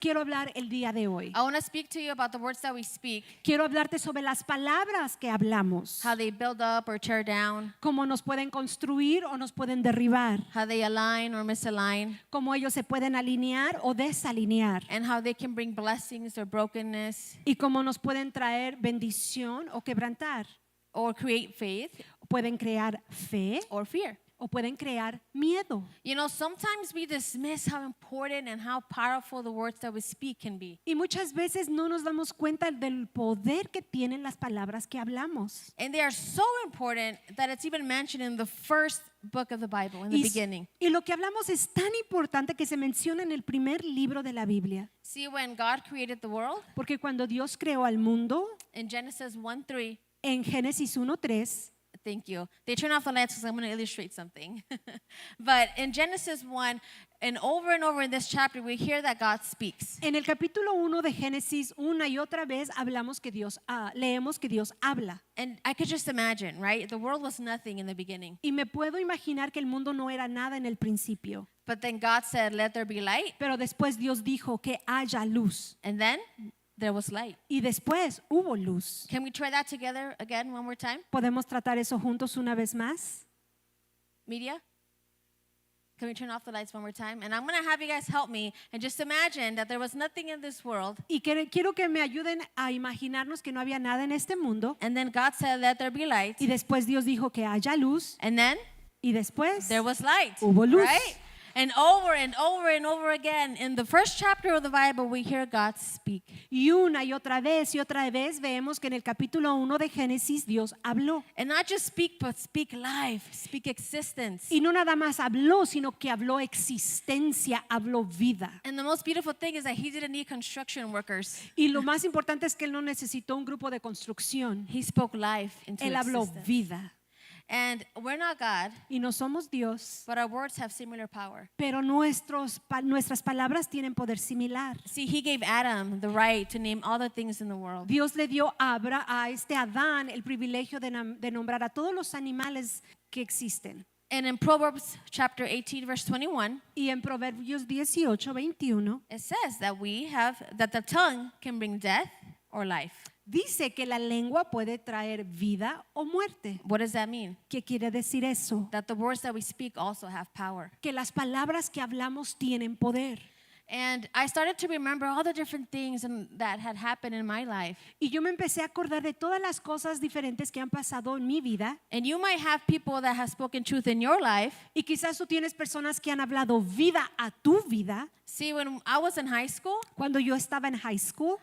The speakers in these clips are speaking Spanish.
quiero hablar el día de hoy. I want to speak to you about the words that we speak, Quiero hablarte sobre las palabras que hablamos, how they build up or tear down, cómo nos pueden construir o nos pueden derribar, how they align or misalign, cómo ellos se pueden alinear o desalinear, and how they can bring blessings or brokenness y cómo nos pueden traer bendición o quebrantar. or create faith Pueden crear fe or fear. o pueden crear miedo. You know, sometimes we dismiss how important and how powerful the words that we speak can be. Y muchas veces no nos damos cuenta del poder que tienen las palabras que hablamos. And they are so important that it's even mentioned in the first book of the Bible, in the beginning. Y lo que hablamos es tan importante que se menciona en el primer libro de la Biblia. See, when God created the world, Porque cuando Dios creó al mundo, in Genesis 1:3, en Génesis 1:3, thank you. They turn off the lights because I'm going to illustrate something. But in Genesis 1, and over in this chapter, we hear that God speaks. en el capítulo 1 de Génesis, una y otra vez leemos que Dios habla. And I could just imagine, right? The world was nothing in the beginning. Y me puedo imaginar que el mundo no era nada en el principio. But then God said, let there be light. Pero después Dios dijo que haya luz. And then there was light. Y después hubo luz. Can we try that together again one more time? ¿Podemos tratar eso juntos una vez más? Media? Can we turn off the lights one more time? And I'm going to have you guys help me and just imagine that there was nothing in this world. Y quiero que me ayuden a imaginarnos que no había nada en este mundo. And then God said, let there be light. Y después Dios dijo que haya luz. And then Y después there was light. hubo luz. Right? And over again, in the first chapter of the Bible, we hear God speak. Y una y otra vez vemos que en el capítulo 1 de Génesis Dios habló. And not just speak, but speak life, speak existence. Y no nada más habló, sino que habló existencia, habló vida. And the most beautiful thing is that he didn't need construction workers. Y lo más importante es que él no necesitó un grupo de construcción. He spoke life into Él habló existence. vida. And we're not God, Y no somos Dios, but our words have similar power. pero nuestras palabras tienen poder similar. See, he gave Adam the right to name all the things in the world. Dios le dio a Adán el privilegio de nombrar a todos los animales que existen. And in Proverbs chapter 18, verse 21, Y en Proverbios 18:21 it says that the tongue can bring death or life. dice que la lengua puede traer vida o muerte. What does that mean? ¿Qué quiere decir eso? That the words that we speak also have power. Que las palabras que hablamos tienen poder. And I started to remember all the different things that had happened in my life. Y yo me empecé a acordar de todas las cosas diferentes que han pasado en mi vida. And you might have people that have spoken truth in your life. Y quizás tú tienes personas que han hablado vida a tu vida. See, when I was in high school, Cuando yo estaba en high school,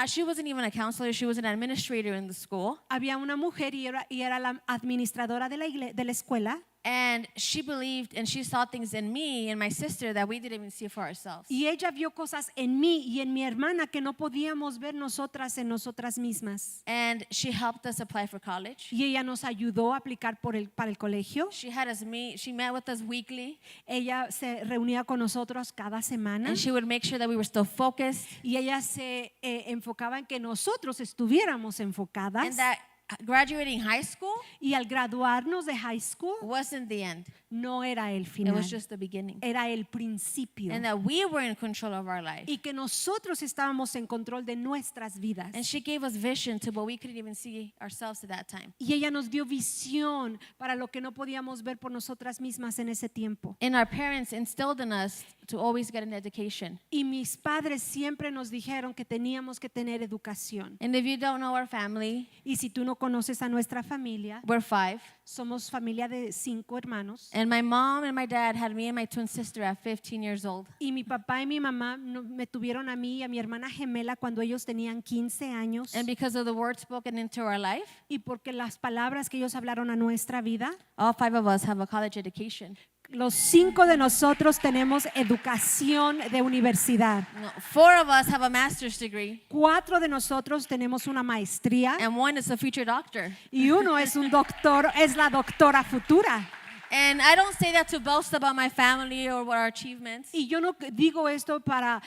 she wasn't even a counselor, she was an administrator in the school. había una mujer y era la administradora de la escuela. And she believed and she saw things in me and my sister that we didn't even see for ourselves. Y ella vio cosas en mí y en mi hermana que no podíamos ver nosotras en nosotras mismas. And she helped us apply for college. Y ella nos ayudó a aplicar para el colegio. She met with us weekly. Ella se reunía con nosotros cada semana. And she would make sure that we were still focused. Y ella se enfocaba en que nosotros estuviéramos enfocadas. And that graduating high school Y al graduarnos de high school, wasn't the end. no era el It final, was just the beginning. era el principio. And that we were in control of our life. Y que nosotros estábamos en control de nuestras vidas. And she gave us vision to what we couldn't even see ourselves at that time. Y ella nos dio visión para lo que no podíamos ver por nosotras mismas en ese tiempo. And our parents instilled in us to always get an education. Y mis padres siempre nos dijeron que teníamos que tener educación. And if you don't know our family, Y si tú no conoces a nuestra familia, we're 5. somos familia de 5 hermanos. And my mom and my dad had me and my twin sister at 15 years old. Y mi papá y mi mamá me tuvieron a mí y a mi hermana gemela cuando ellos tenían 15 años. And because of the words spoken into our life, Y porque las palabras que ellos hablaron a nuestra vida, all 5 of us have a college education. los 5 de nosotros tenemos educación de universidad. No, 4 of us have a master's degree. 4 de nosotros tenemos una maestría And 1 is a future doctor. y uno es un doctor, es la doctora futura. And I don't say that to boast about my family or what our achievements. Y yo no digo esto para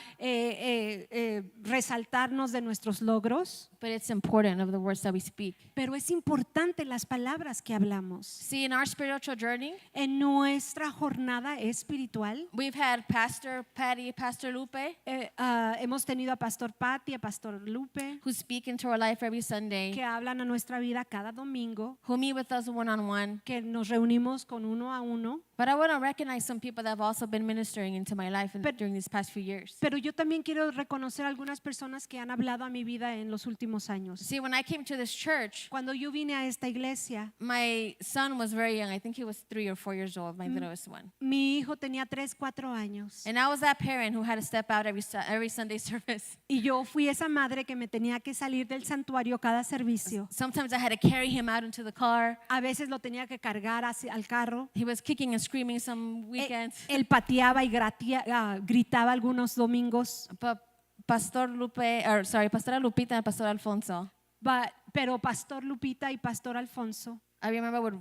resaltarnos de nuestros logros, But it's important of the words that we speak. pero es importante las palabras que hablamos. See, in our spiritual journey, En nuestra jornada espiritual, we've had Pastor Patty, Pastor Lupe, hemos tenido a Pastor Patty, a Pastor Lupe, who speak into our life every Sunday, que hablan a nuestra vida cada domingo, who meet with us one-on-one. que nos reunimos con uno a uno. But I want to recognize some people that have also been ministering into my life But- during these past few years. Pero yo también quiero reconocer a algunas personas que han hablado a mi vida en los últimos años. See, when I came to this church, Cuando yo vine a esta iglesia, my son was very young. I think he was 3 or 4 years old, my littlest one. mi hijo tenía 3, 4 años. And I was that parent who had to step out every Sunday service. Y yo fui esa madre que me tenía que salir del santuario cada servicio. Sometimes I had to carry him out into the car. A veces lo tenía que cargar al carro. He was kicking and screaming some weekends. Él pateaba y gritaba algunos domingos. But Pastora Lupita and Pastor Alfonso, Pero Pastor Lupita y Pastor Alfonso. I remember would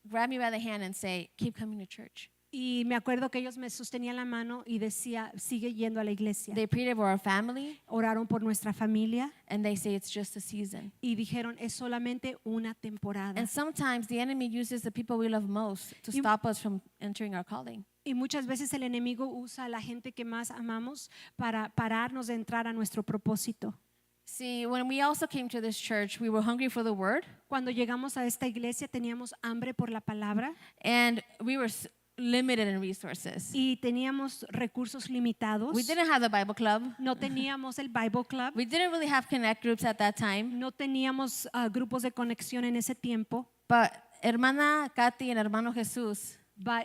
grab me by the hand and say, keep coming to church. Y me acuerdo que ellos me sostenían la mano y decía, sigue yendo a la iglesia. They prayed over our family, Oraron por nuestra familia and they say it's just a season. y dijeron, es solamente una temporada. And sometimes the enemy uses the people we love most to You- stop us from entering our calling. Y muchas veces el enemigo usa a la gente que más amamos para pararnos de entrar a nuestro propósito. See, when we also came to this church, we were hungry for the word, Cuando llegamos a esta iglesia teníamos hambre por la palabra and we were limited in resources. y teníamos recursos limitados. We didn't have the Bible club. No teníamos el Bible Club. We didn't really have connect groups at that time. No teníamos grupos de conexión en ese tiempo. But hermana Katy and hermano Jesús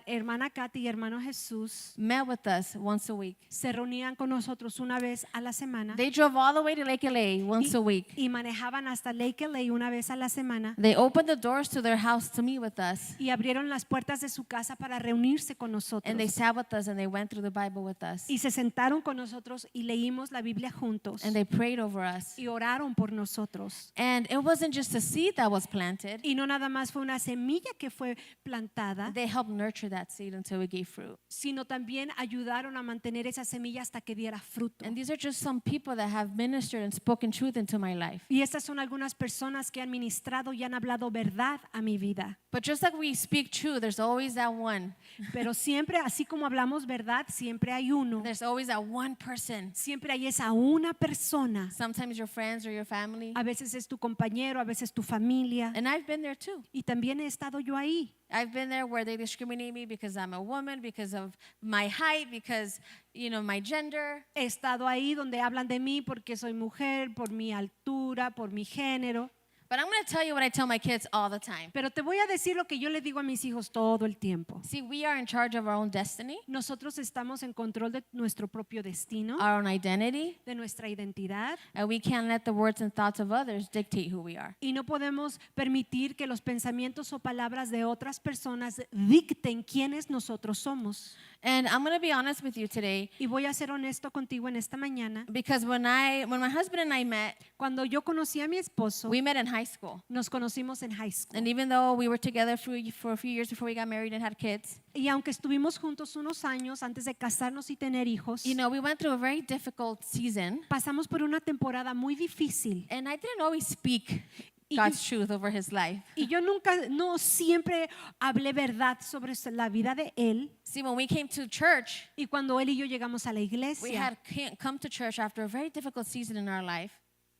Hermana Katy y hermano Jesús met with us once a week. se reunían con nosotros una vez a la semana They drove all the way to Lake LA once a week. y manejaban hasta Lake LA una vez a la semana They opened the doors to their house to meet with us. y abrieron las puertas de su casa para reunirse con And they nosotros. sat with us and they went through the Bible with us. Y se sentaron con nosotros y leímos la Biblia juntos And they prayed over us. y oraron por nosotros. And it wasn't just a seed that was planted. Y no nada más fue una semilla que fue plantada, They helped nurture that seed until it gave fruit. sino también ayudaron a mantener esa semilla hasta que diera fruto. And these are just some people that have ministered and spoken truth into my life. Y estas son algunas personas que han ministrado y han hablado verdad a mi vida. But just like we speak truth, there's always that one. Pero siempre, así como hablamos verdad, siempre hay uno. There's always that one person. Siempre hay esa una persona. Sometimes your friends or your family. A veces es tu compañero, a veces tu familia. And I've been there too. Y también he estado yo ahí. I've been there where they discriminate me because I'm a woman, because of my height, because, my gender. He estado ahí donde hablan de mí porque soy mujer, por mi altura, por mi género. But I'm going to tell you what I tell my kids all the time. Pero te voy a decir lo que yo le digo a mis hijos todo el tiempo. See, we are in charge of our own destiny, Nosotros estamos en control de nuestro propio destino, our own identity, de nuestra identidad. and we can't let the words and thoughts of others dictate who we are. Y no podemos permitir que los pensamientos o palabras de otras personas dicten quiénes nosotros somos. And I'm going to be honest with you today, Y voy a ser honesto contigo en esta mañana. because when my husband and I met, Cuando yo conocí a mi esposo, we met in high school. nos conocimos en high school. And even though we were together for a few years before we got married and had kids, Y aunque estuvimos juntos unos años antes de casarnos y tener hijos, we went through a very difficult season. pasamos por una temporada muy difícil. And I didn't always speak Y God's truth over his life. Y yo no siempre hablé verdad sobre la vida de él. See, when we came to church, Y cuando él y yo llegamos a la we iglesia, had come to church after a very difficult season in our life.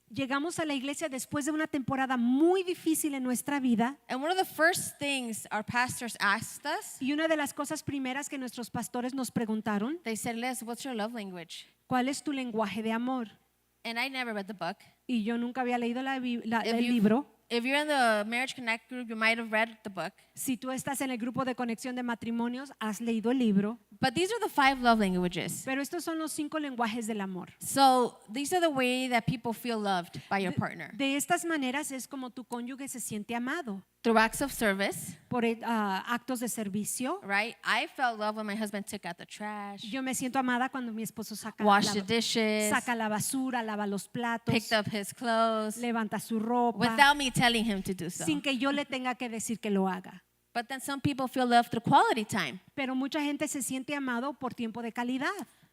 llegamos a la iglesia después de una temporada muy difícil en nuestra vida. And one of the first things our pastors asked us, Y una de las cosas primeras que nuestros pastores nos preguntaron, they said, Liz, what's your love language? ¿cuál es tu lenguaje de amor? And I never read the book. Y yo nunca había leído If el you- libro. If you're in the Marriage Connect group, you might have read the book. Si tú estás en el grupo de conexión de matrimonios, has leído el libro. But these are the 5 love languages. Pero estos son los 5 lenguajes del amor. So these are the way that people feel loved by your partner. De estas maneras es como tu cónyuge se siente amado. Through acts of service, Por actos de servicio. right? I felt love when my husband took out the trash, Yo me siento amada cuando mi esposo washed the dishes, saca la basura, lava los platos, picked up his clothes, levanta su ropa, without me telling him to do so. sin que yo le tenga que decir que lo haga. But then some people feel loved through quality time. Pero mucha gente se siente amado por tiempo de calidad,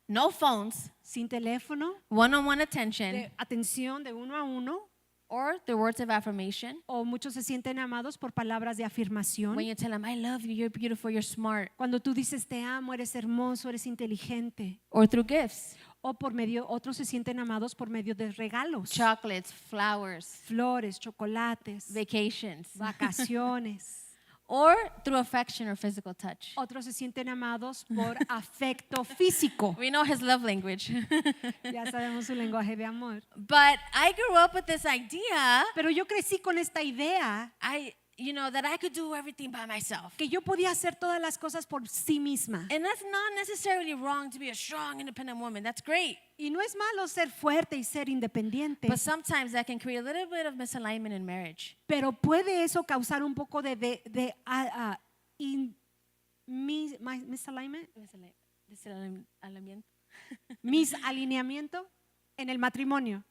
No phones, sin teléfono, one-on-one attention, de atención de uno a uno, or the words of affirmation. o muchos se sienten amados por palabras de afirmación. When you tell them, I love you, you're beautiful, you're smart. Cuando tú dices te amo, eres hermoso, eres inteligente. Or through gifts, O por medio, otros se sienten amados por medio de regalos, chocolates, flowers, flores, chocolates, vacations. vacaciones. Or through affection or physical touch. Otros se sienten amados por afecto físico. We know his love language. Ya sabemos su lenguaje de amor. But I grew up with this idea, Pero yo crecí con esta idea that I could do everything by myself. que yo podía hacer todas las cosas por sí misma. And that's not necessarily wrong to be a strong, independent woman. That's great. Y no es malo ser fuerte y ser independiente, But sometimes that can create a little bit of misalignment in marriage. pero puede eso causar un poco de misalignment, misalineamiento en el matrimonio.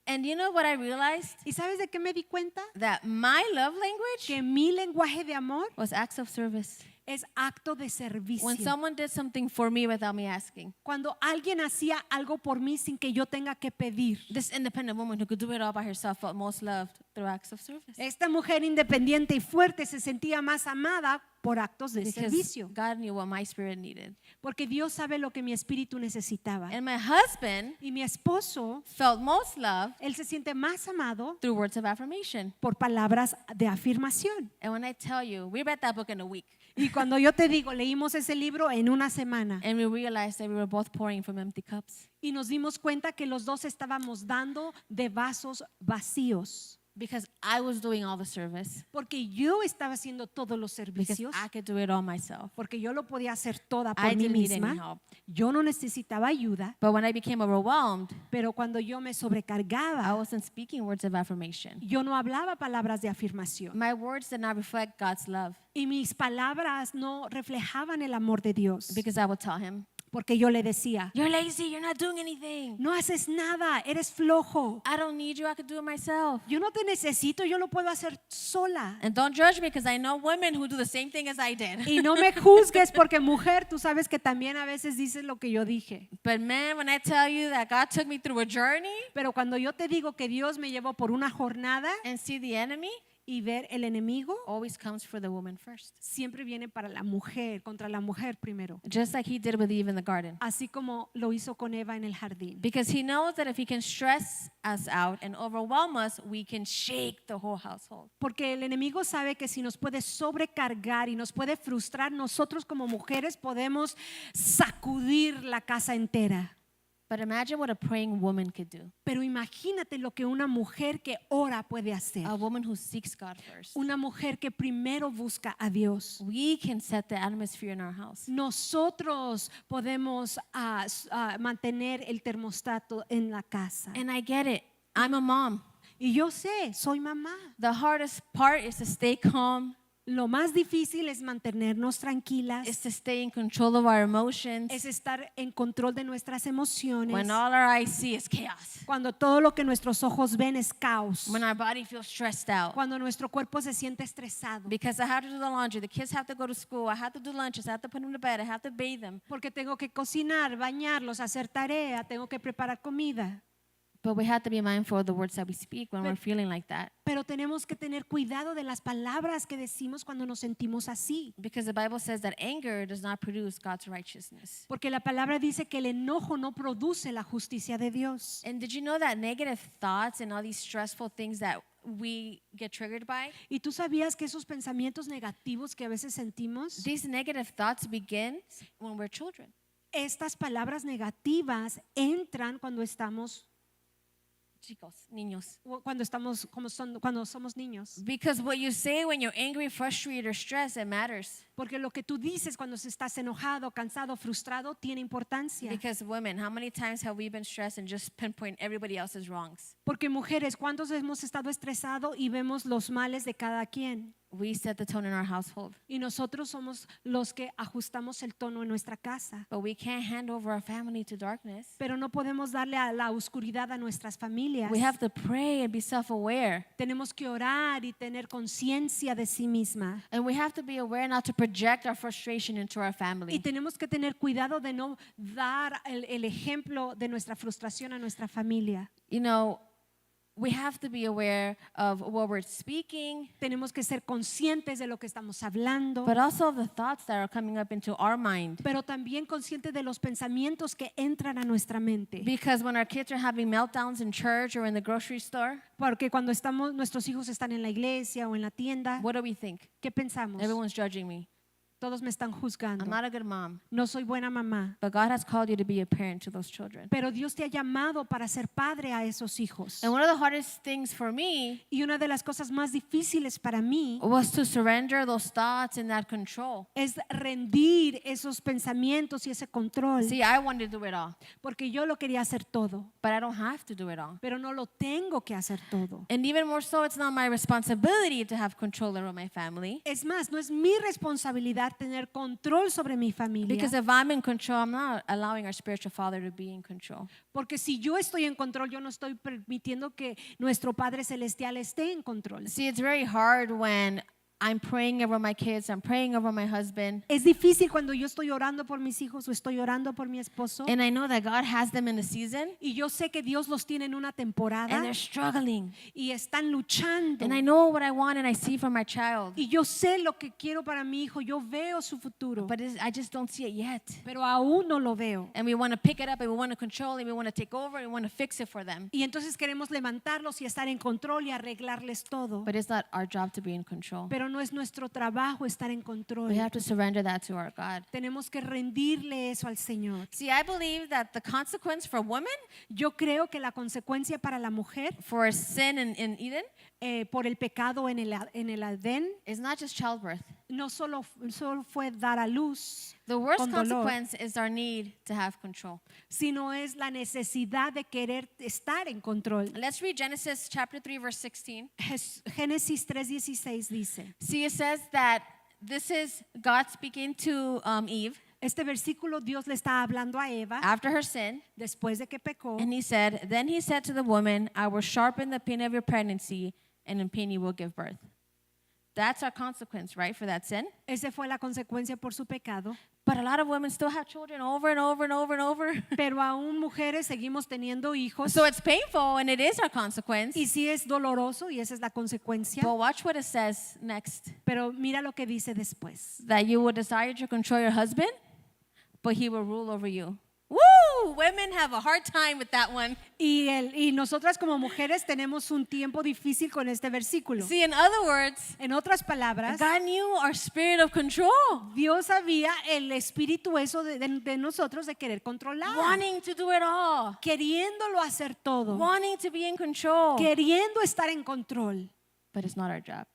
And you know what I realized? ¿Y sabes de qué me di cuenta? That my love language Que mi lenguaje de amor was acts of service. es acto de servicio. When someone did something for me without me asking. Cuando alguien hacía algo por mí sin que yo tenga que pedir. This independent woman who could do it all by herself felt most loved through acts of service. Esta mujer independiente y fuerte se sentía más amada por actos de Because servicio. God knew what my spirit needed. Porque Dios sabe lo que mi espíritu necesitaba. And my husband Y mi esposo, felt most loved él se siente más amado through words of affirmation. por palabras de afirmación. And when I tell you, we read that book in a week. Y cuando yo te digo, leímos ese libro en una semana And we realized that we were both pouring from empty cups. y nos dimos cuenta que los dos estábamos dando de vasos vacíos. Because I was doing all the service. Porque yo estaba haciendo todos los Because servicios. I could do it all myself. Porque yo lo podía hacer toda por I mí didn't need any misma. help. Yo no necesitaba ayuda. But when I became overwhelmed, Pero cuando yo me I sobrecargaba, wasn't speaking words of affirmation. yo no hablaba palabras de afirmación. My words did not reflect God's love. Y mis palabras no reflejaban el amor de Dios. Because I would tell him, Porque yo le decía, you're lazy, you're not doing anything. no haces nada, eres flojo. I don't need you, I could do it myself. Yo no te necesito, yo lo puedo hacer sola. And don't judge me because I know women who do the same thing as I did. Y no me juzgues porque mujer, tú sabes que también a veces dices lo que yo dije. But man, when I tell you that God took me through a journey Pero cuando yo te digo que Dios me llevó por una jornada and see the enemy, y ver el enemigo, always comes for the woman first. siempre viene para la mujer, contra la mujer primero. Just like he did with Eve in the garden. Así como lo hizo con Eva en el jardín. Because he knows that if he can stress us out and overwhelm us, we can shake the whole household. Porque el enemigo sabe que si nos puede sobrecargar y nos puede frustrar, nosotros como mujeres podemos sacudir la casa entera. But imagine what a praying woman could do. Pero imagínate lo que una mujer que ora puede hacer. A woman who seeks God first. Una mujer que primero busca a Dios. We can set the atmosphere in our house. Nosotros podemos mantener el termostato en la casa. And I get it. I'm a mom. Y yo sé, soy mamá. The hardest part is to stay calm, Lo más difícil es mantenernos tranquilas, is to stay in control of our emotions es estar en control de nuestras emociones. when all our eyes see is chaos. Cuando todo lo que nuestros ojos ven es caos. When our body feels stressed out. Cuando nuestro cuerpo se siente estresado. Because I have to do the laundry, the kids have to go to school, I have to do lunches, I have to put them to bed, I have to bathe them. Porque tengo que cocinar, bañarlos, hacer tarea, tengo que preparar comida. But we have to be mindful of the words that we speak when But- we're feeling like that. Pero tenemos que tener cuidado de las palabras que decimos cuando nos sentimos así. Because the Bible says that anger does not produce God's righteousness. Porque la palabra dice que el enojo no produce la justicia de Dios. And did you know that negative thoughts and all these stressful things that we get triggered by, ¿Y tú sabías que esos pensamientos negativos que a veces sentimos, these negative thoughts begin when we're children? estas palabras negativas entran cuando estamos Chicos, niños. cuando somos niños? Because what you say when you're angry, frustrated, or stressed, it matters. Porque lo que tú dices cuando estás enojado, cansado, frustrado tiene importancia. Because women, how many times have we been stressed and just pinpoint everybody else's wrongs? Porque mujeres, ¿cuántos hemos estado estresados y vemos los males de cada quien? we set the tone in our household. Y nosotros somos los que ajustamos el tono en nuestra casa. But we can't hand over our family to darkness. Pero no podemos darle a la oscuridad a nuestras familias. We have to pray and be self-aware. Tenemos que orar y tener conciencia de sí misma. And we have to be aware not to project our frustration into our Y family. tenemos que tener cuidado de no dar el ejemplo de nuestra frustración a nuestra familia. You know, we have to be aware of what we're speaking, Tenemos que ser conscientes de lo que estamos hablando, but also of the thoughts that are coming up into our mind. pero también conscientes de los pensamientos que entran a nuestra mente. Because when our kids are having meltdowns in church or in the grocery store, Porque cuando nuestros hijos están en la iglesia o en la tienda, what do we think? ¿qué pensamos? Everyone's judging me. Todos me están juzgando. I'm not a good mom. No soy buena mamá. But God has called you to be a parent to those children. Pero Dios te ha llamado para ser padre a esos hijos. And one of the hardest things for me Y una de las cosas más difíciles para mí was to surrender those thoughts and that control. es rendir esos pensamientos y ese control. See, I wanted to do it all, Porque yo lo quería hacer todo, but I don't have to do it all. pero no lo tengo que hacer todo. And even more so, it's not my responsibility to have control over my family. Es más, no es mi responsabilidad tener control sobre mi familia. Because if I'm in control, I'm not allowing our spiritual father to be in control. Porque si yo estoy en control, yo no estoy permitiendo que nuestro Padre Celestial esté en control. See, it's very hard when I'm praying over my kids, I'm praying over my husband, Es difícil cuando yo estoy orando por mis hijos o estoy orando por mi esposo and I know that God has them in a season, y yo sé que Dios los tiene en una temporada and they're struggling. y están luchando. And I know what I want and I see for my child, Y yo sé lo que quiero para mi hijo, yo veo su futuro, but I just don't see it yet. pero aún no lo veo. And we want to pick it up and we want to control it, we want to take over and we want to fix it for them. Y entonces queremos levantarlos y estar en control y arreglarles todo. But it's not our job to be in control. Pero no es nuestro trabajo estar en control. We have to surrender that to our God. Tenemos que rendirle eso al Señor. See, I believe that the consequence for women Yo creo que la consecuencia para la mujer for sin in Eden por el pecado en el Edén is not just childbirth. no solo fue dar a luz, The worst con dolor, consequence is our need to have control. sino es la necesidad de querer estar en control. Let's read Genesis chapter 3 verse 16. Génesis 3:16 dice, See, it says that this is God speaking to Eve este versículo Dios le está hablando a Eva after her sin, después de que pecó. and he said, then he said to the woman, I will sharpen the pain of your pregnancy, and in pain you will give birth. That's our consequence, right, for that sin? Esa fue la consecuencia por su pecado. But a lot of women still have children over and over and over and over. Pero aún mujeres seguimos teniendo hijos. So it's painful and it is our consequence. Y sí es doloroso y esa es la consecuencia. But watch what it says next. Pero mira lo que dice después. That you will desire to control your husband, but he will rule over you. Woo! Women have a hard time with that one. Y nosotras como mujeres tenemos un tiempo difícil con este versículo. See, in other words, En otras palabras, God knew our spirit of control, Dios sabía el espíritu eso de nosotros de querer controlar, wanting to do it all, queriéndolo hacer todo, wanting to be in control. queriendo estar en control. But it's not our job.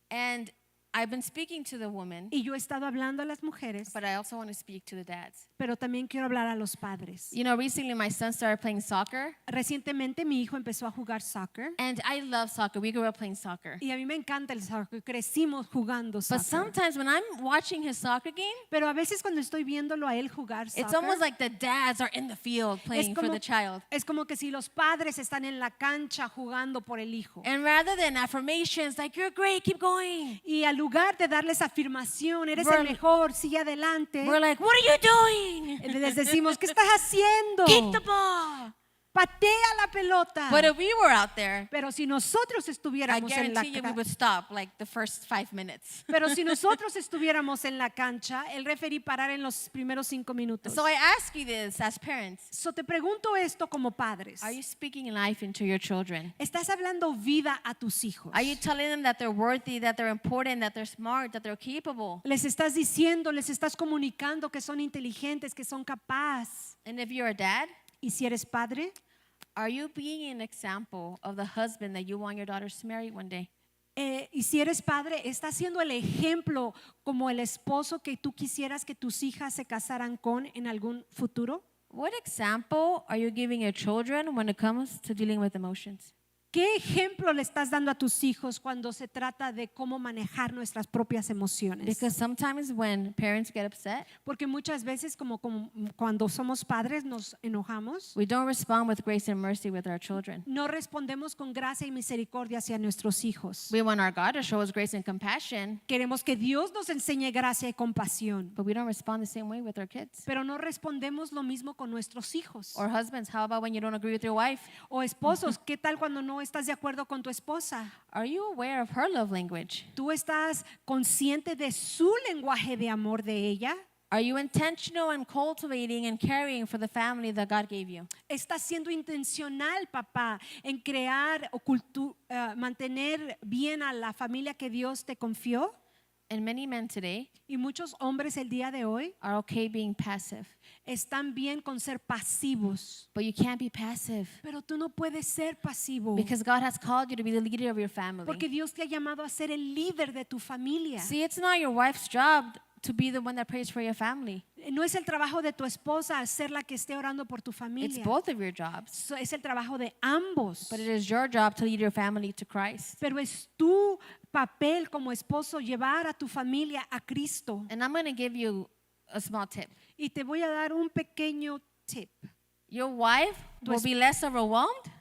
And I've been speaking to the women, Y yo he estado hablando a las mujeres, but I also want to speak to the dads. pero también quiero hablar a los padres. You know, recently my son started playing soccer, Recientemente mi hijo empezó a jugar soccer and I love soccer. We grew up playing soccer. y a mí me encanta el soccer, crecimos jugando But soccer. sometimes when I'm watching his soccer game, Pero a veces cuando estoy viéndolo a él jugar it's soccer, almost like the dads are in the field playing for the child. es como que si los padres están en la cancha jugando por el hijo. And rather than affirmations like, you're great, keep going, Y al lugar de darles afirmación, eres We're- el mejor, sigue adelante, we're like, what are you doing? les decimos, ¿qué estás haciendo? Kick the ball. Patea la pelota. But if we were out there, Pero si nosotros I estuviéramos en la guarantee you we cancha, would stop like the first 5 minutes. pero si nosotros estuviéramos en la cancha, el referee parar en los primeros 5 minutos. So I ask you this as parents. So te pregunto esto como padres. Are you speaking life into your children? ¿Estás hablando vida a tus hijos? Are you telling them that they're worthy, that they're important, that they're smart, that they're capable? Les estás diciendo, les estás comunicando que son inteligentes, que son capaces. And if you're a dad, Y si eres padre, are you being an example of the husband that you want your daughters to marry one day? y si eres padre, ¿estás siendo el ejemplo como el esposo que tú quisieras que tus hijas se casaran con en algún futuro? What example are you giving your children when it comes to dealing with emotions? ¿Qué ejemplo le estás dando a tus hijos cuando se trata de cómo manejar nuestras propias emociones? Because sometimes when parents get upset, Porque muchas veces como cuando somos padres nos enojamos, we don't respond with grace and mercy with our children. no respondemos con gracia y misericordia hacia nuestros hijos. We want our God to show us grace and compassion, Queremos que Dios nos enseñe gracia y compasión, but we don't respond the same way with our kids. pero no respondemos lo mismo con nuestros hijos. Or husbands, how about when you don't agree with your wife? O esposos, ¿qué tal cuando no estás de acuerdo con tu esposa? Are you aware of her love language? ¿Tú estás consciente de su lenguaje de amor de ella? Are you intentional in cultivating and caring for the family that God gave you? ¿Estás siendo intencional, papá, en crear o mantener bien a la familia que Dios te confió? And many men today Y muchos hombres el día de hoy are okay being passive, están bien con ser pasivos. but you can't be passive Pero tú no puedes ser pasivo. because God has called you to be the leader of your family. Porque Dios te ha llamado a ser el líder de tu familia. See, it's not your wife's job to be the one that prays for your family. No es el trabajo de tu esposa ser la que esté orando por tu It's familia. both of your jobs. Es el trabajo de ambos. But it is your job to lead your family to Christ. Pero es tu papel como esposo llevar a tu familia a Cristo. And I'm going to give you a small tip. Y te voy a dar un pequeño tip. Your wife will be less overwhelmed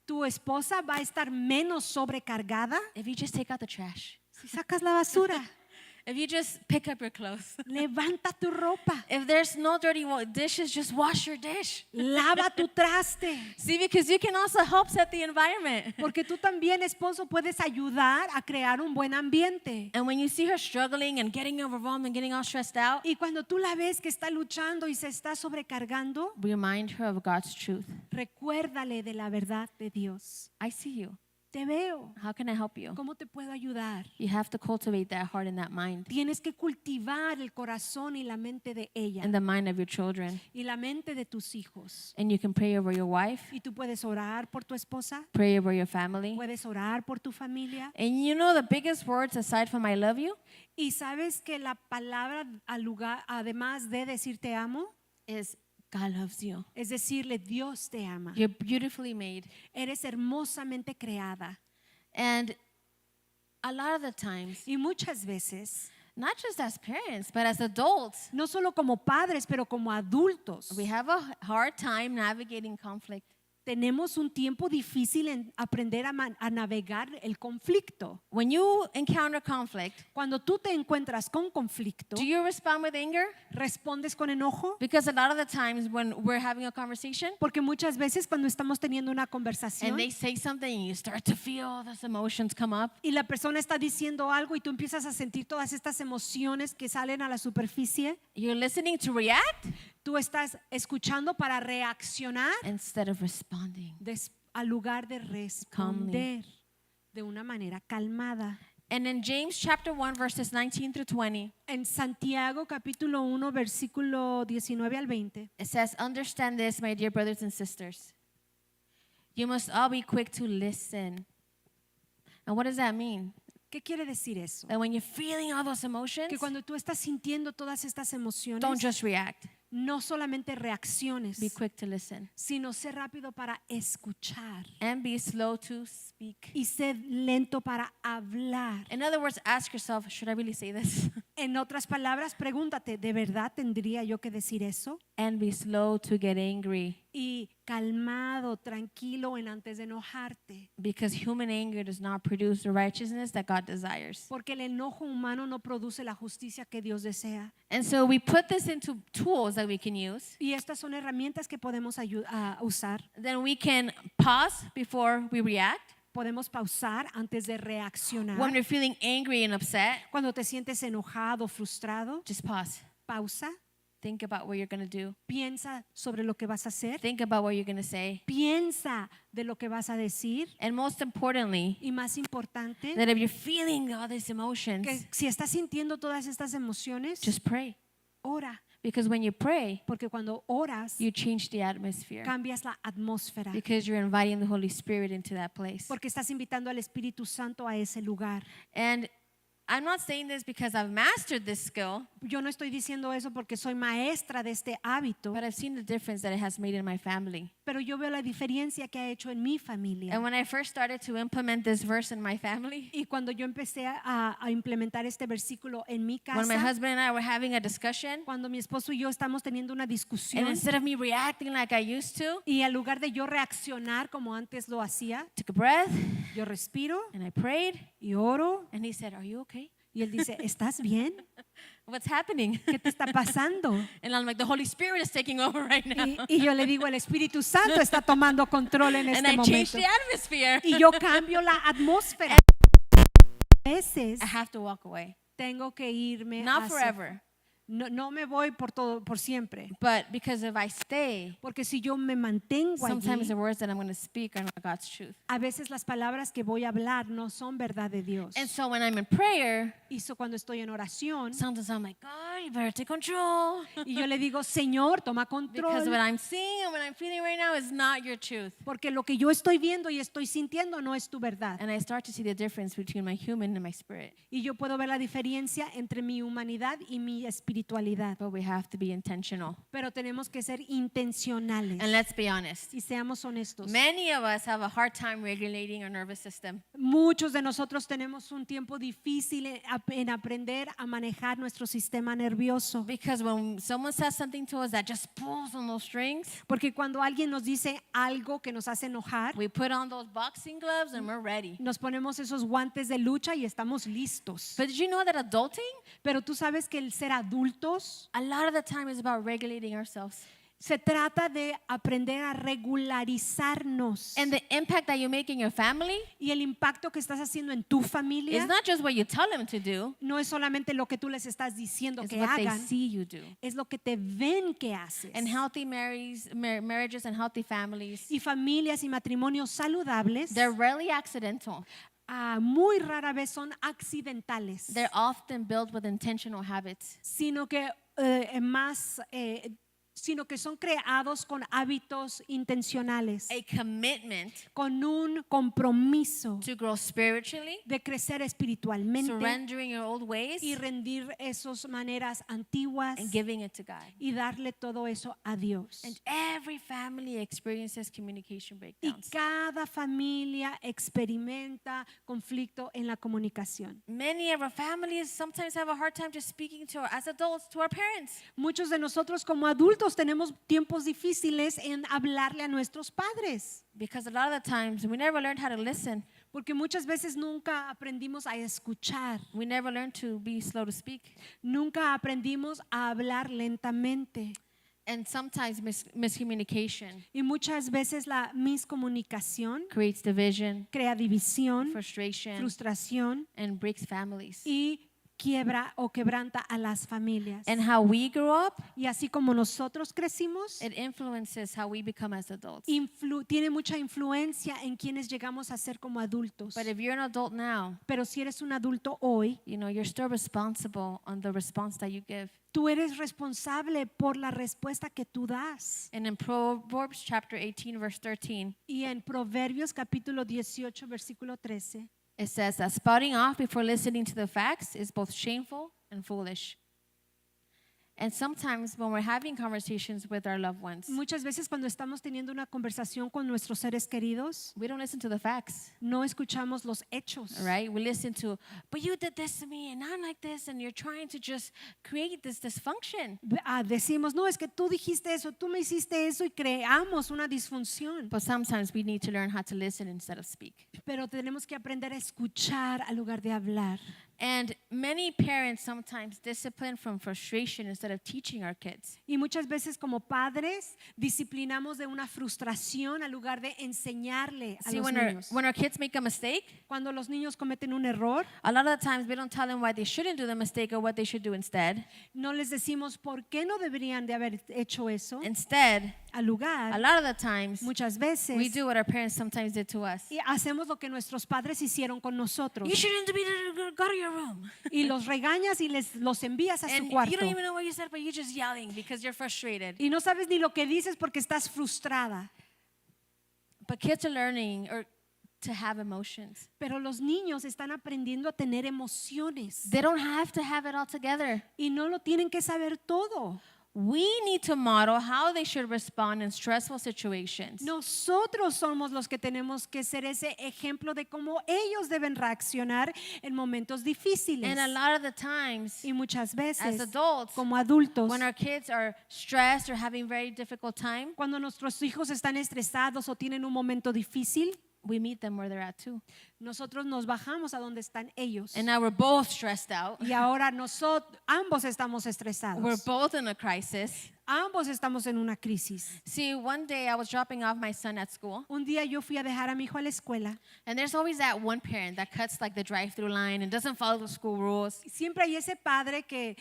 Tu esposa va a estar menos sobrecargada if you just take out the trash. si sacas la basura. If you just pick up your clothes. Levanta tu ropa. If there's no dirty dishes, just wash your dish. Lava tu traste. See, because you can also help set the environment. Porque tú también, esposo, puedes ayudar a crear un buen ambiente. And when you see her struggling and getting overwhelmed and getting all stressed out, Y cuando tú la ves que está luchando y se está sobrecargando, remind her of God's truth. recuérdale de la verdad de Dios. I see you. Te veo. How can I help you? ¿Cómo te puedo ayudar? You have to cultivate that heart and that mind Tienes que cultivar el corazón y la mente de ella and the mind of your children. y la mente de tus hijos. And you can pray over your wife, Y tú puedes orar por tu esposa, pray over your family. puedes orar por tu familia. And you know the biggest words aside from I love you Y sabes que la palabra al lugar, además de decir te amo, is God loves you. es decirle Dios te ama. You're beautifully made. Eres hermosamente creada. And a lot of the times, Y muchas veces, not just as parents, but as adults, no solo como padres, pero como adultos, we have a hard time navigating conflict. tenemos un tiempo difícil en aprender a navegar el conflicto. When you encounter conflict, Cuando tú te encuentras con conflicto, do you respond with anger? ¿respondes con enojo? Because a lot of the times when we're having a conversation Porque muchas veces cuando estamos teniendo una and conversación they say something and you start to feel those emotions come up, y la persona está diciendo algo y tú empiezas a sentir todas estas emociones que salen a la superficie, you're listening to react tú estás escuchando para reaccionar instead of responding. al lugar de responder de una manera calmada. And in James chapter 1 verses 19 through 20, En Santiago capítulo 1 versículo 19 al 20 it says, "Understand this, my dear brothers and sisters. You must all be quick to listen." And what does that mean? ¿Qué quiere decir eso? That when you're feeling all those emotions, Que cuando tú estás sintiendo todas estas emociones, don't just react. no solamente reacciones, Be quick to listen. sino sé rápido para escuchar And be slow to speak. y sé lento para hablar. In other words, ask yourself, should I really say this? En otras palabras, pregúntate, ¿de verdad tendría yo que decir eso? And be slow to get angry. Y calmado, tranquilo en antes de enojarte. Because human anger does not produce the righteousness that God desires. Porque el enojo humano no produce la justicia que Dios desea. And so we put this into tools that we can use. Y estas son herramientas que podemos usar. Then we can pause before we react. Podemos pausar antes de reaccionar. When we're feeling angry and upset, Cuando te sientes enojado, frustrado, just pause. pausa, Think about what you're going to do. piensa sobre lo que vas a hacer, Think about what you're going to say. piensa de lo que vas a decir And most importantly, y más importante, that if you're feeling all these emotions, que si estás sintiendo todas estas emociones, just pray. ora, Because when you pray, porque cuando oras, you change the atmosphere. cambias la atmósfera, Because you're inviting the Holy Spirit into that place. porque estás invitando al Espíritu Santo a ese lugar. And I'm not saying this because I've mastered this skill, Yo no estoy diciendo eso porque soy maestra de este hábito, but I've seen the difference that it has made in my family. pero yo veo la diferencia que ha hecho en mi familia. And when I first started to implement this verse in my family, Y cuando yo empecé a implementar este versículo en mi when my casa, husband and I were having a discussion, cuando mi esposo y yo estamos teniendo una and discusión, instead of me reacting like I used to, y en lugar de yo reaccionar como antes lo hacía, took a breath yo respiro and I prayed, y oro, and he said, "Are you okay? y él dice, ¿estás bien? What's happening?" ¿Qué te está pasando? And I'm like, "The Holy Spirit is taking over right now." Y yo le digo, el Espíritu Santo está tomando control en And este I changed momento. the atmosphere. Y yo cambio la atmósfera. A veces I have to walk away. tengo que irme Not hacia- forever, No me voy por siempre. but because if I stay, Porque si yo me mantengo sometimes allí, the words that I'm going to speak are not God's truth. a veces las palabras que voy a hablar no son verdad de Dios. And so when I'm in prayer, Y cuando estoy en oración, sometimes I'm like, "God, you better take control." y yo le digo, Señor, toma Because control. what I'm seeing and what I'm feeling right now is not your truth. Porque lo que yo estoy viendo y estoy sintiendo no es tu verdad. And I start to see the difference between my human and my spirit. Y yo puedo ver la diferencia entre mi humanidad y mi espiritualidad. But we have to be intentional. Pero tenemos que ser intencionales. And let's be honest. Y seamos honestos. Many of us have a hard time regulating our nervous system. Muchos de nosotros tenemos un tiempo difícil en aprender a manejar nuestro sistema nervioso. Because when someone says something to us that just pulls on those strings, Porque cuando alguien nos dice algo que nos hace enojar, we put on those boxing gloves and we're ready. nos ponemos esos guantes de lucha y estamos listos. But did you know that adulting, Pero tú sabes que el ser adultos a lot of the time is about regulating ourselves. se trata de aprender a regularizarnos. And the impact that you make in your family Y el impacto que estás haciendo en tu familia is not just what you tell them to do, no es solamente lo que tú les estás diciendo it's que what they hagan, see you do. es lo que te ven que haces. And healthy marriages and healthy families, Y familias y matrimonios saludables they're rarely accidental. Muy rara vez son accidentales, They're often built with intentional habits. sino que sino que son creados con hábitos intencionales, A commitment con un compromiso to grow spiritually, de crecer espiritualmente surrendering your old ways, y rendir esas maneras antiguas and giving it to God. y darle todo eso a Dios. And every family experiences communication Y breakdowns. cada familia experimenta conflicto en la comunicación. Many of our families sometimes have a hard time just speaking to as adults to our parents. Muchos de nosotros como adultos tenemos tiempos difíciles en hablarle a nuestros padres, Because a lot of the times we never learned how to listen. porque muchas veces nunca aprendimos a escuchar, We never learned to be slow to speak. nunca aprendimos a hablar lentamente. And sometimes miscommunication Y muchas veces la miscomunicación creates division, crea división, frustration, frustración and breaks families. y quiebra o quebranta a las familias. And how we grew up, Y así como nosotros crecimos, it influences how we become as adults. tiene mucha influencia en quienes llegamos a ser como adultos. But if you're an adult now, Pero si eres un adulto hoy, you know, you're still responsible on the response that you give. tú eres responsable por la respuesta que tú das. And in Proverbs chapter 18, verse 13, Y en Proverbios capítulo 18, versículo 13, it says that spouting off before listening to the facts is both shameful and foolish. And sometimes when we're having conversations with our loved ones, muchas veces cuando estamos teniendo una conversación con nuestros seres queridos, we don't listen to the facts, no escuchamos los hechos. right? We listen to, but you did this to me and I'm like this, and you're trying to just create this dysfunction. Decimos, no, es que tú dijiste eso, tú me hiciste eso y creamos una disfunción. But sometimes we need to learn how to listen instead of speak. Pero tenemos que aprender a escuchar al lugar de hablar. And many parents sometimes discipline from frustration instead of teaching our kids. Y muchas veces como padres disciplinamos de una frustración al lugar de enseñarle a See, los when niños. our kids make a mistake, Cuando los niños cometen un error, a lot of the times we don't tell them why they shouldn't do the mistake or what they should do instead. no les decimos por qué no deberían de haber hecho eso. Instead, Al a lugar, lot of the times muchas we veces, do what our parents sometimes did to us. y hacemos lo que nuestros padres hicieron con nosotros. You shouldn't be go to your room. Y los regañas y los envías a su And cuarto. you don't even know what you said, but you're just yelling because you're frustrated. Y no sabes ni lo que dices porque estás frustrada. But kids are learning, or to have emotions. Pero los niños están aprendiendo a tener emociones They don't have to have it all together. y no lo tienen que saber todo. We need to model how they should respond in stressful situations. Nosotros somos los que tenemos que ser ese ejemplo de cómo ellos deben reaccionar en momentos difíciles. And a lot of the times, Y muchas as veces, adults, como adultos, when our kids are stressed or having very difficult time, cuando nuestros hijos están estresados o tienen un momento difícil, we meet them where they're at too. nosotros nos bajamos a donde están ellos. And now we're both stressed out. Y ahora nosotros, ambos estamos We're estresados. both in a crisis. Ambos estamos en una crisis. See, one day I was dropping off my son at school, Un día yo fui a dejar a mi hijo a la escuela. and there's always that one parent that cuts like the drive-through line and doesn't follow the school rules. Siempre hay ese padre que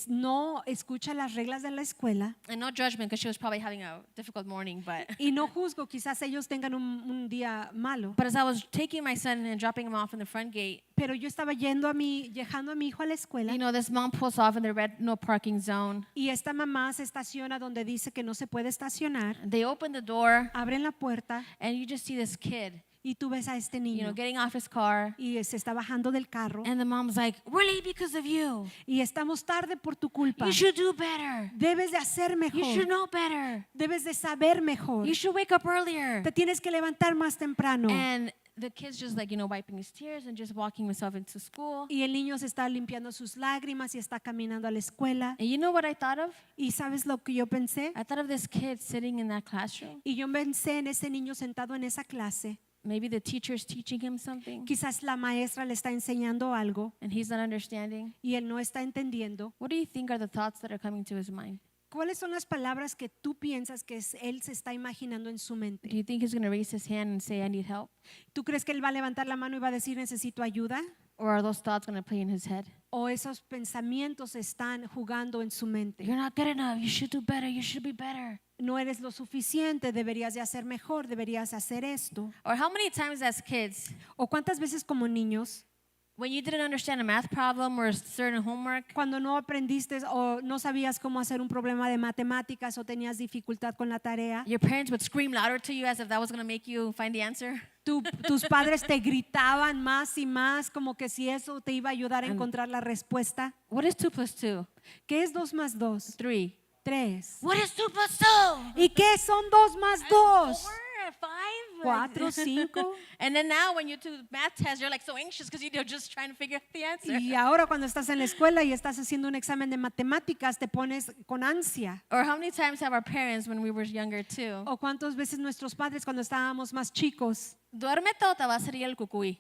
no escucha las reglas de la escuela. And no judgment, because she was probably having a difficult morning, but Y no juzgo, quizás ellos tengan un día malo. but as I was taking my son and dropping him off in the front gate, Pero yo estaba dejando a mi hijo a la escuela. you know, this mom pulls off in the red no parking zone. Y esta mamá se estaciona donde dice que no se puede estacionar. They open the door, Abren la puerta and you just see this kid, y tú ves a este you know, niño. getting off his car. Y se está bajando del carro. And the mom's like, "We're late because of you. Y estamos tarde por tu culpa. You should do better. Debes de hacer You should mejor. know better. Debes de saber mejor. You should wake up earlier." Te tienes que levantar más temprano. And the kid's just like, you know, wiping his tears and just walking himself into school. Y el niño se está limpiando sus lágrimas y está caminando a la escuela. And you know what I thought of? ¿Y sabes lo que yo pensé? I thought of this kid sitting in that classroom. Y yo pensé en ese niño sentado en esa clase. Maybe the teacher's teaching him something Quizás la maestra le está enseñando algo and he's not understanding. y él no está entendiendo. What do you think are the thoughts that are coming to his mind? ¿Cuáles son las palabras que tú piensas que él se está imaginando en su Do mente? you think he's going to raise his hand and say, "I need help"? ¿Tú crees que él va a levantar la mano y va a decir necesito ayuda? Or are those thoughts going to play in his head? ¿O esos pensamientos están jugando en su mente? You're not good enough. You should do better. You should be better. No eres lo suficiente, deberías de hacer mejor, deberías hacer esto. Or how many times as kids, ¿O cuántas veces como niños, when you didn't understand a math problem or a certain homework, cuando no aprendiste o no sabías cómo hacer un problema de matemáticas o tenías dificultad con la tarea, your parents would scream louder to you as if that was going to make you find the answer? tus padres te gritaban más y más como que si eso te iba a ayudar a encontrar la respuesta? What is 2 plus 2? ¿Qué es 2 más 2? 3. 3. What is 2 plus 2? ¿Y qué son 2 más 2? 5. 4, 5. And then now when you do math test, you're like so anxious because you're just trying to figure out the answer. Y ahora cuando estás en la escuela y estás haciendo un examen de matemáticas, te pones con ansia. Or how many times have our parents when we were younger too? O cuántas veces nuestros padres cuando estábamos más chicos, Duérmete o te va a salir el cucuy.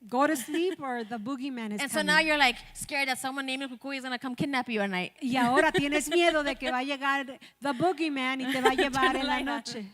go to sleep or the boogeyman is And so coming. now you're like scared that someone named el cucuy is going to come kidnap you at night. Y ahora tienes miedo de que va a llegar the boogeyman y te va a llevar en la noche.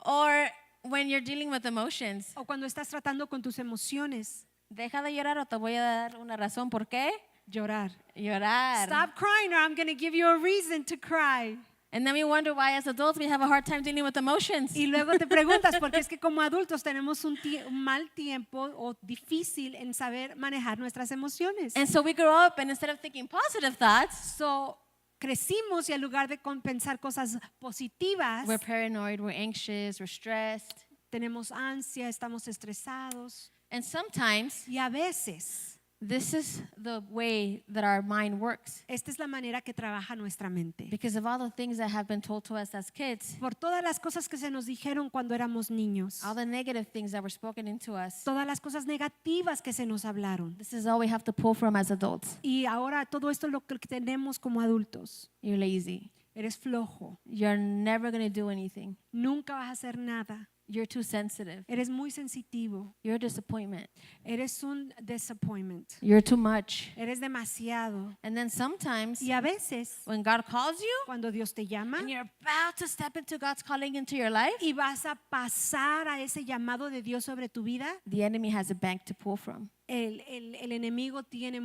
Or when you're dealing with emotions, O cuando estás tratando con tus emociones, deja de llorar o te voy a dar una razón. ¿Por qué? llorar. Llorar. Stop crying or I'm going to give you a reason to cry. And then we wonder why as adults we have a hard time dealing with emotions. Y luego te preguntas, porque es que como adultos tenemos un mal tiempo o difícil en saber manejar nuestras emociones. And so we grow up and instead of thinking positive thoughts, So, crecimos y en lugar de pensar cosas positivas, we're paranoid, we're anxious, we're stressed. tenemos ansia, estamos estresados. And sometimes Y a veces, this is the way that our mind works esta es la manera que trabaja nuestra mente. because of all the things that have been told to us as kids, Por todas las cosas que se nos dijeron cuando éramos niños. all the negative things that were spoken into us. Todas las cosas negativas que se nos hablaron. This is all we have to pull from as adults. Y ahora todo esto es lo que tenemos como adultos. You're lazy. Eres flojo. You're never going to do anything. Nunca vas a hacer nada. You're too sensitive. Eres muy sensitivo. You're a disappointment. Eres un disappointment. You're too much. Eres demasiado. And then sometimes Y a veces, when God calls you cuando Dios te llama and you're about to step into God's calling into your life, y vas a pasar a ese llamado de Dios sobre tu vida, the enemy has a bank to pull from. el enemigo tiene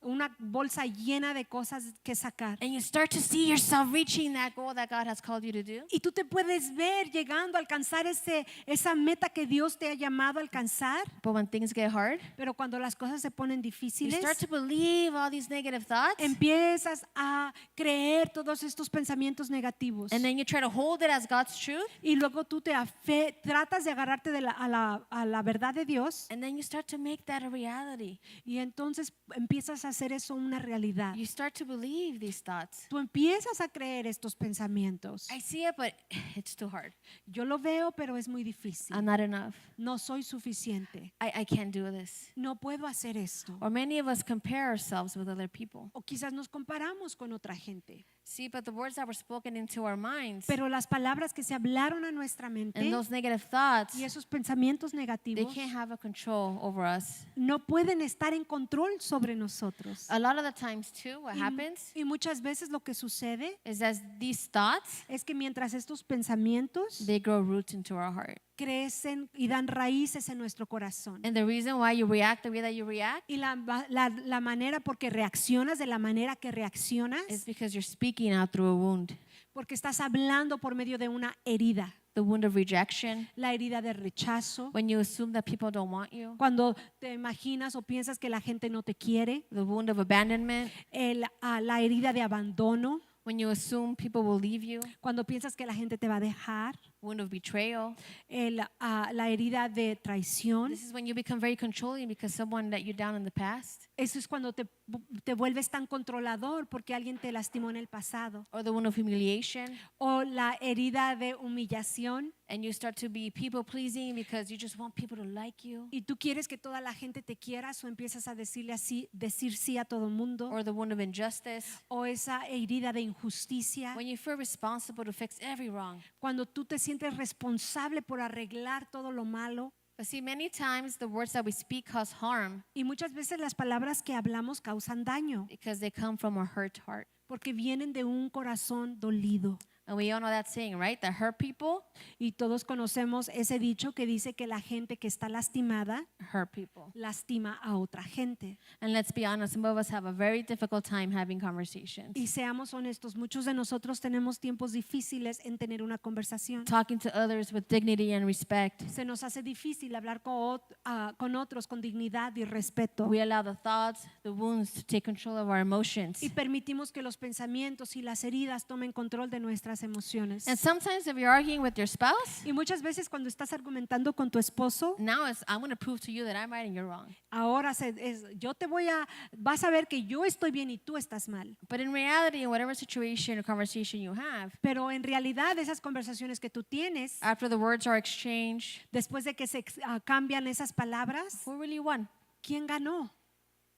una bolsa llena de cosas que sacar. And you start to see yourself reaching that goal that God has called you to do. Y tú te puedes ver llegando a alcanzar esa meta que Dios te ha llamado a alcanzar, But when things get hard, pero cuando las cosas se ponen you difíciles, start to believe all these negative thoughts. empiezas a creer todos estos pensamientos negativos. And then you try to hold it as God's truth. Y luego tú tratas de agarrarte a la verdad de Dios, And then you start to make that a reality. y entonces empiezas a hacer eso una realidad. You start to believe these thoughts. Tú empiezas a creer estos pensamientos. I see it, but it's too hard. Yo lo veo, pero es muy difícil. I'm not enough. No soy suficiente. I can't do this. No puedo hacer esto. Or many of us compare ourselves with other people. O quizás nos comparamos con otra gente. See, but the words that were spoken into our minds Pero las palabras que se hablaron a nuestra mente and those negative thoughts, y esos pensamientos they negativos can't have a control over us. no pueden estar en control sobre nosotros. A lot of the times too, what happens Y muchas veces lo que sucede is that these thoughts, es que mientras estos pensamientos they grow roots into our heart. crecen y dan raíces en nuestro corazón. And the reason why you react the way that you react Y la manera porque reaccionas de la manera que reaccionas, is because you're speaking out through a wound. porque estás hablando por medio de una herida, The wound of rejection, la herida de rechazo, when you assume that people don't want you. cuando te imaginas o piensas que la gente no te quiere, The wound of abandonment, la herida de abandono, when you assume people will leave you. cuando piensas que la gente te va a dejar, Wound of betrayal. la herida de traición. This is when you become very controlling because someone let you down in the past. Eso es cuando te vuelves tan controlador porque alguien te lastimó en el pasado. Or the wound of humiliation. O la herida de humillación. And you start to be people pleasing because you just want people to like you. Y tú quieres que toda la gente te quiera, o empiezas a decir sí a todo mundo. Or the wound of injustice. O esa herida de injusticia. When you feel responsible to fix every wrong. Cuando tú te sientes responsable por arreglar todo lo malo. But see, many times the words that we speak cause harm Y muchas veces las palabras que hablamos causan daño because they come from a hurt heart. porque vienen de un corazón dolido. And we all know that saying, right? That hurt people Y todos conocemos ese dicho que dice que la gente que está lastimada hurt people. lastima a otra gente. And let's be honest, some of us have a very difficult time having conversations. Y seamos honestos, muchos de nosotros tenemos tiempos difíciles en tener una conversación. Talking to others with dignity and respect. Se nos hace difícil hablar con otros con dignidad y respeto. We allow the thoughts, the wounds to take control of our emotions. Y permitimos que los pensamientos y las heridas tomen control de nuestras emociones. And sometimes if you're arguing with your spouse, Y muchas veces cuando estás argumentando con tu esposo, now I'm going to prove to you that I'm right and you're wrong. ahora vas a ver que yo estoy bien y tú estás mal. But in reality, in whatever situation or conversation you have, Pero en realidad esas conversaciones que tú tienes, after the words are exchanged, después de que se cambian esas palabras, who really won? ¿quién ganó?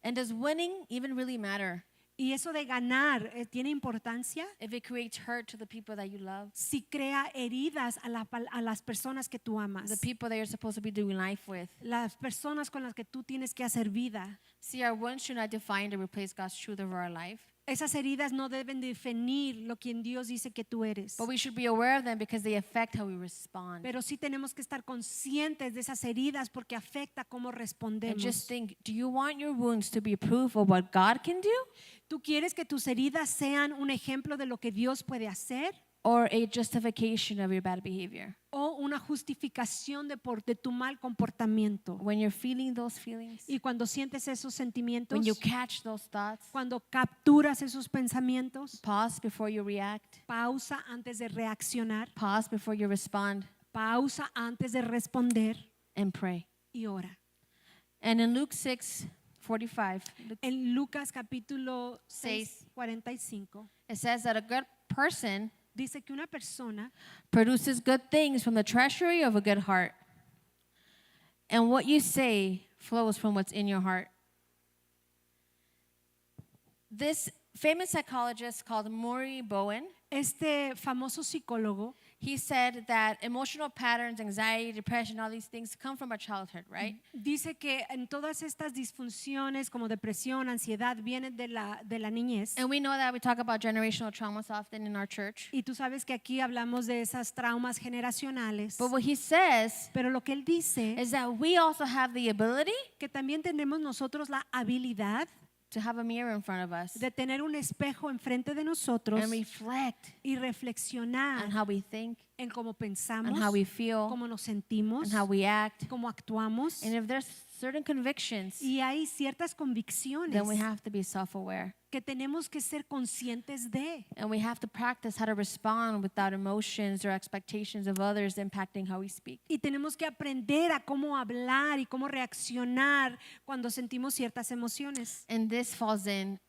And does winning even really matter Y eso de ganar tiene importancia if it creates hurt to the people that you love, si crea heridas a las personas que tú the amas, people that you're supposed to be doing life with? las personas con las que tú tienes que hacer vida. See, our wounds should not define or replace God's truth over our life, Esas heridas no deben definir lo que Dios dice que tú eres. but we should be aware of them because they affect how we respond. Pero sí tenemos que estar conscientes de esas heridas porque afecta cómo And respondemos. just think, do you want your wounds to be proof of what God can do ¿Tú quieres que tus heridas sean un ejemplo de lo que Dios puede hacer or a justification of your bad behavior? o una justificación de tu mal comportamiento? When you're feeling those feelings, Y cuando sientes esos sentimientos, when you catch those thoughts, cuando capturas esos pensamientos, pause before you react, pausa antes de reaccionar, pause before you respond, pausa antes de responder and pray. y ora. And in Luke 6:45, En Lucas capítulo 6, 6:45 it says that a good person dice que una persona produces good things from the treasury of a good heart. And what you say flows from what's in your heart. This famous psychologist called Maury Bowen, este famoso psicólogo, he said that emotional patterns, anxiety, depression, all these things come from our childhood, right? Dice que en todas estas disfunciones como depresión, ansiedad, vienen de la niñez. And we know that we talk about generational traumas often in our church. Y tú sabes que aquí hablamos de esas traumas generacionales. But what he says Pero lo que él dice is that we also have the ability que también tenemos nosotros la habilidad to have a mirror in front of us de tener un espejo enfrente de nosotros and reflect y on reflexionar how we think, en cómo on pensamos, how we feel, cómo nos sentimos, and how we act. cómo actuamos. And if there's certain convictions, Y hay ciertas convicciones then we have to be self-aware. que tenemos que ser conscientes de. And we have to practice how to respond without emotions or expectations of others impacting how we speak. Y tenemos que aprender a cómo hablar y cómo reaccionar cuando sentimos ciertas emociones. And this falls in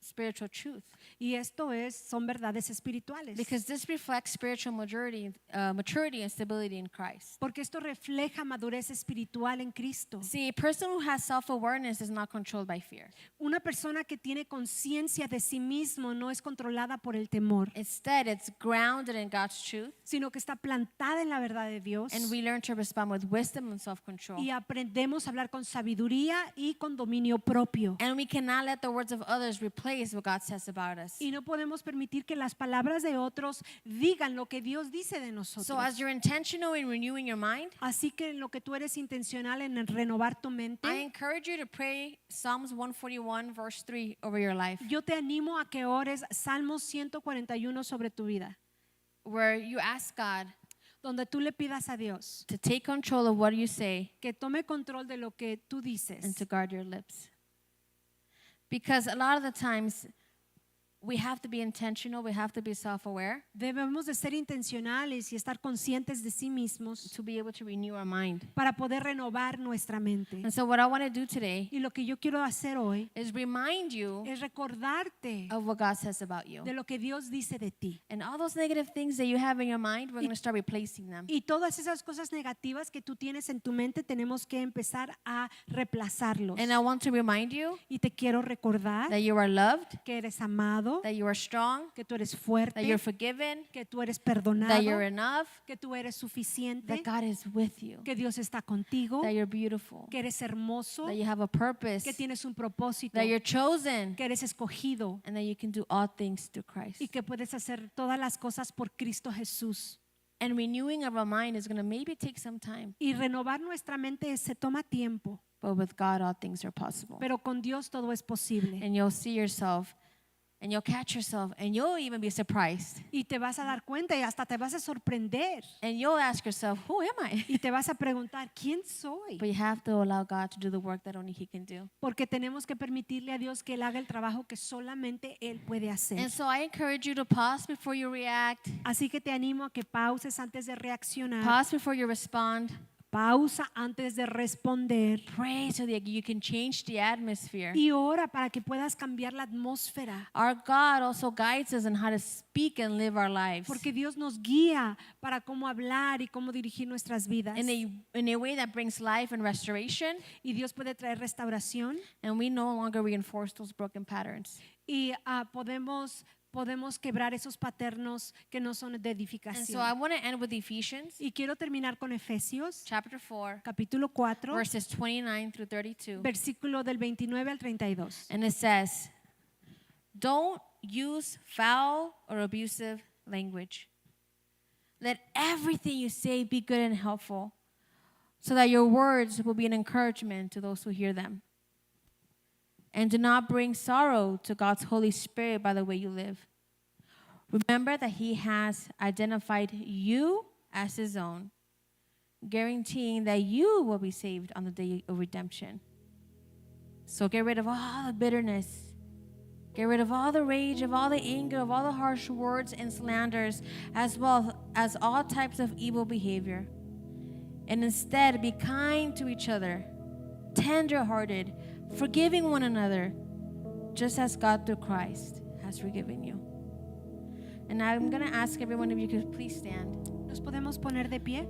spiritual truth, Y esto son verdades espirituales. because this reflects spiritual maturity and stability in Christ. Porque esto refleja madurez espiritual en Cristo. See, a person who has self-awareness is not controlled by fear. Una persona que tiene conciencia de sí mismo no es controlada por el temor, Instead, it's grounded in God's truth, sino que está plantada en la verdad de Dios. and we learn to respond with wisdom and self-control. Y aprendemos a hablar con sabiduría y con dominio propio. And we cannot let the words of others replace what God says about us. Y no podemos permitir que las palabras de otros digan lo que Dios dice de nosotros. So as you're intentional in renewing your mind, Así que en lo que tú eres intencional en renovar tu I mente, encourage you to pray Psalms 141 verse 3 over your life, yo te animo a que ores Salmos 141 sobre tu vida, where you ask God donde tú le pidas a Dios to take control of what you say que tome control de lo que tú and dices. to guard your lips. Because a lot of the times we have to be intentional, we have to be self-aware Debemos de ser intencionales y estar conscientes de sí mismos to be able to renew our mind. para poder renovar nuestra mente. And so what I want to do today Y lo que yo quiero hacer hoy is remind you es recordarte of what God says about you. de lo que Dios dice de ti. And all those negative things that you have in your mind, we're going to start replacing them. Y todas esas cosas negativas que tú tienes en tu mente tenemos que empezar a reemplazarlos. And I want to remind you Y te quiero recordar that you are loved, que eres amado, that you are strong, que tú eres that fuerte, you're forgiven, que tú eres that perdonado, you're enough, que tú eres suficiente, that God is with you, que Dios está contigo, that you're beautiful, que eres hermoso, that you have a purpose, que tienes un propósito, that you're chosen, que eres escogido and that you can do all things through Christ. y que puedes hacer todas las cosas por Cristo Jesús. And renewing of our mind is going to maybe take some time, Y renovar nuestra mente se toma tiempo, but with God, all things are possible. pero con Dios todo es posible. And you'll see yourself, and you'll catch yourself, and you'll even be surprised. Y te vas a dar cuenta y hasta te vas a sorprender. And you'll ask yourself, who am I? Y te vas a preguntar, ¿quién soy? But you have to allow God to do the work that only He can do. Porque tenemos que permitirle a Dios que Él haga el trabajo que solamente Él puede hacer. And so I encourage you to pause before you react, Así que te animo a que pauses antes de reaccionar. pause before you respond. Pausa antes de responder. Pray so that you can change the atmosphere. Y ora para que puedas cambiar la atmósfera. Our God also guides us on how to speak and live our lives Porque Dios nos guía para cómo hablar y cómo dirigir nuestras vidas. in a way that brings life and restoration, Y Dios puede traer restauración. and we no longer reinforce those broken patterns. Y podemos quebrar esos paternos que no son de And so I edificación. want to end with Ephesians Y quiero terminar con Efesios, chapter 4, capítulo 4, verses 29 through 32. versículo del 29 al 32. And it says, don't use foul or abusive language. Let everything you say be good and helpful, so that your words will be an encouragement to those who hear them. And do not bring sorrow to God's Holy Spirit by the way you live. Remember that He has identified you as His own, guaranteeing that you will be saved on the day of redemption. So get rid of all the bitterness. Get rid of all the rage, of all the anger, of all the harsh words and slanders, as well as all types of evil behavior. And instead, be kind to each other, tender-hearted, forgiving one another, just as God through Christ has forgiven you. And I'm going to ask everyone if you could please stand. ¿Nos podemos poner de pie?